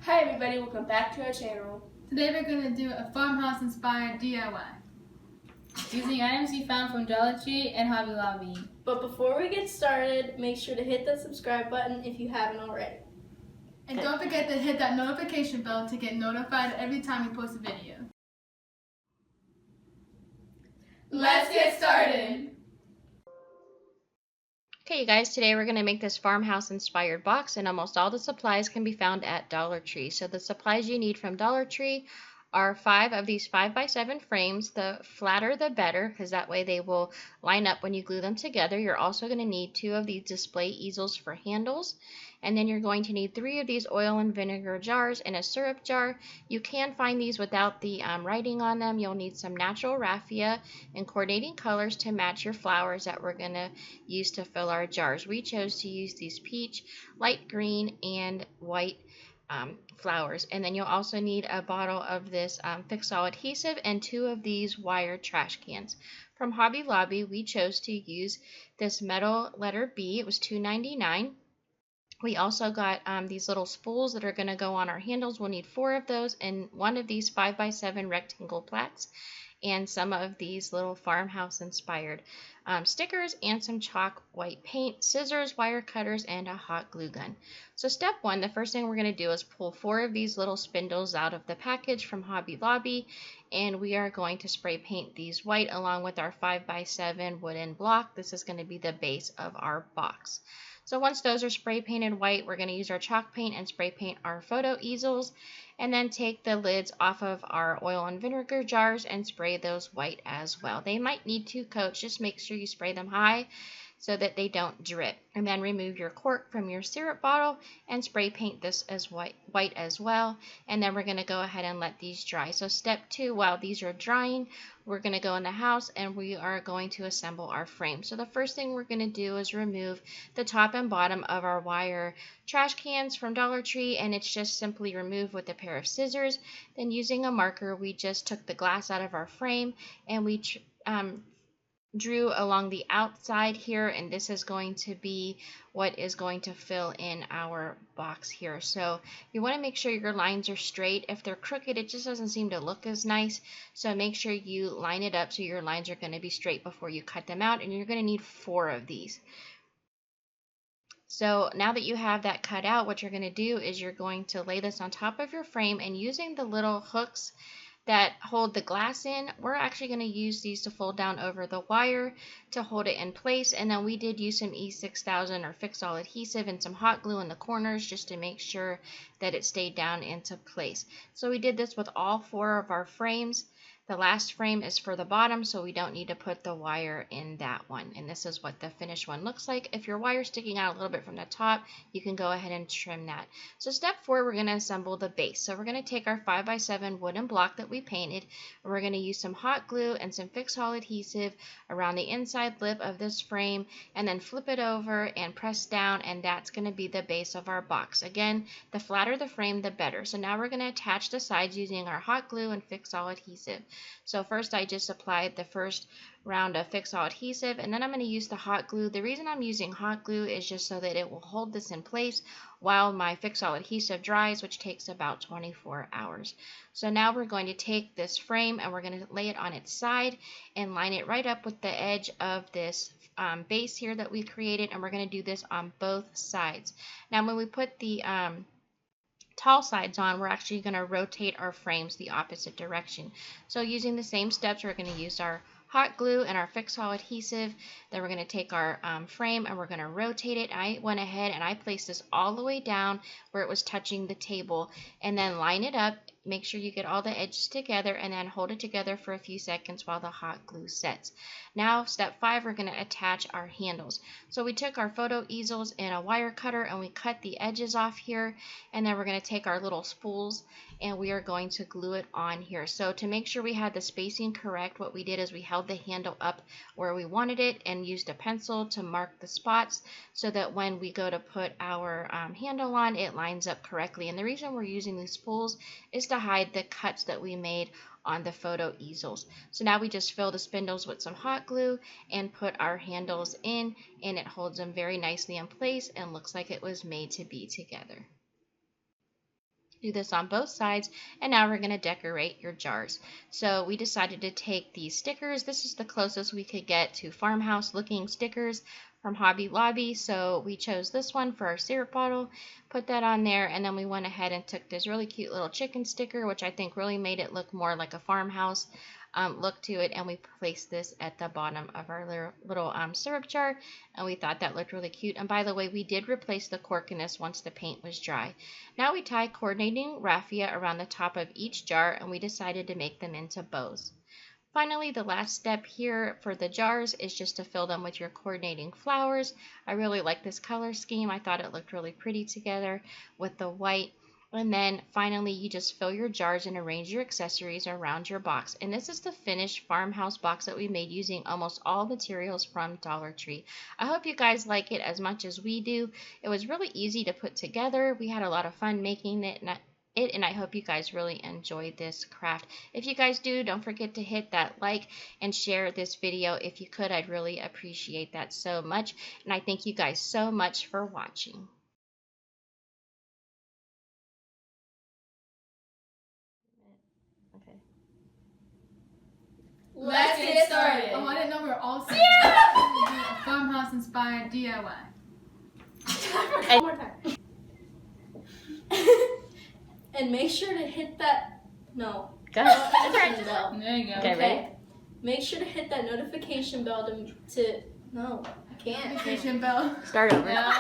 Hi everybody, welcome back to our channel. Today we're going to do a farmhouse inspired DIY using items we found from Dollar Tree and Hobby Lobby. But before we get started, make sure to hit that subscribe button if you haven't already. And don't forget to hit that notification bell to get notified every time we post a video. Let's get started! Okay, you guys, today we're going to make this farmhouse inspired box, and almost all the supplies can be found at Dollar Tree. So the supplies you need from Dollar Tree are 5 of these 5x7 frames. The flatter the better, because that way they will line up when you glue them together. You're also going to need 2 of these display easels for handles, and then you're going to need 3 of these oil and vinegar jars and a syrup jar. You can find these without the writing on them. You'll need some natural raffia and coordinating colors to match your flowers that we're going to use to fill our jars. We chose to use these peach, light green, and white flowers. And then you'll also need a bottle of this Fix-All adhesive and 2 of these wire trash cans. From Hobby Lobby, we chose to use this metal letter B. It was $2.99. We also got these little spools that are going to go on our handles. We'll need 4 of those and 1 of these 5x7 rectangle plaques and some of these little farmhouse inspired stickers and some chalk white paint, scissors, wire cutters, and a hot glue gun. So step 1, the first thing we're going to do is pull 4 of these little spindles out of the package from Hobby Lobby, and we are going to spray paint these white along with our 5x7 wooden block. This is going to be the base of our box. So once those are spray painted white, we're going to use our chalk paint and spray paint our photo easels, and then take the lids off of our oil and vinegar jars and spray those white as well. They might need 2 coats. Just make sure you spray them high so that they don't drip. And then remove your cork from your syrup bottle and spray paint this as white as well. And then we're going to go ahead and let these dry. So step 2, while these are drying, we're going to go in the house and we are going to assemble our frame. So the first thing we're going to do is remove the top and bottom of our wire trash cans from Dollar Tree, and it's just simply removed with a pair of scissors. Then using a marker, we just took the glass out of our frame and we drew along the outside here, and this is going to be what is going to fill in our box here. So you want to make sure your lines are straight. If they're crooked, it just doesn't seem to look as nice. So make sure you line it up so your lines are going to be straight before you cut them out, and you're going to need 4 of these. So now that you have that cut out, what you're going to do is you're going to lay this on top of your frame, and using the little hooks that hold the glass in, we're actually going to use these to fold down over the wire to hold it in place. And then we did use some E6000 or Fix-All adhesive and some hot glue in the corners just to make sure that it stayed down into place. So we did this with all 4 of our frames. The last frame is for the bottom, so we don't need to put the wire in that one. And this is what the finished one looks like. If your wire's sticking out a little bit from the top, you can go ahead and trim that. So step 4, we're going to assemble the base. So we're going to take our 5x7 wooden block that we painted, and we're going to use some hot glue and some Fix-All adhesive around the inside lip of this frame, and then flip it over and press down, and that's going to be the base of our box. Again, the flatter the frame, the better. So now we're going to attach the sides using our hot glue and Fix-All adhesive. So first I just applied the first round of Fix-All adhesive, and then I'm going to use the hot glue. The reason I'm using hot glue is just so that it will hold this in place while my Fix-All adhesive dries, which takes about 24 hours. So now we're going to take this frame and we're going to lay it on its side and line it right up with the edge of this base here that we created, and we're going to do this on both sides. Now when we put the tall sides on, we're actually going to rotate our frames the opposite direction. So using the same steps, we're going to use our hot glue and our Fix-All adhesive. Then we're going to take our frame and we're going to rotate it. I went ahead and I placed this all the way down where it was touching the table, and then line it up. Make sure you get all the edges together and then hold it together for a few seconds while the hot glue sets. Now step 5, we're going to attach our handles. So we took our photo easels and a wire cutter and we cut the edges off here, and then we're going to take our little spools and we are going to glue it on here. So to make sure we had the spacing correct, what we did is we held the handle up where we wanted it and used a pencil to mark the spots so that when we go to put our handle on, it lines up correctly. And the reason we're using these spools is to to hide the cuts that we made on the photo easels. So now we just fill the spindles with some hot glue and put our handles in, and it holds them very nicely in place and looks like it was made to be together. Do this on both sides, and now we're going to decorate your jars. So we decided to take these stickers. This is the closest we could get to farmhouse looking stickers from Hobby Lobby, so we chose this one for our syrup bottle, put that on there, and then we went ahead and took this really cute little chicken sticker, which I think really made it look more like a farmhouse look to it, and we placed this at the bottom of our little syrup jar, and we thought that looked really cute. And by the way, we did replace the cork in this once the paint was dry. Now we tie coordinating raffia around the top of each jar, and we decided to make them into bows. Finally, the last step here for the jars is just to fill them with your coordinating flowers. I really like this color scheme. I thought it looked really pretty together with the white. And then finally, you just fill your jars and arrange your accessories around your box. And this is the finished farmhouse box that we made using almost all materials from Dollar Tree. I hope you guys like it as much as we do. It was really easy to put together. We had a lot of fun making it, and I hope you guys really enjoyed this craft. If you guys do, don't forget to hit that like and share this video if you could. I'd really appreciate that so much. And I thank you guys so much for watching. Okay. Let's get started. Oh, I didn't know we were all saying a farmhouse inspired DIY. One more time. And make sure to hit that Go notification bell. There you go. Okay, ready? Make sure to hit that notification bell to no, I can't. Notification bell. Start over. No.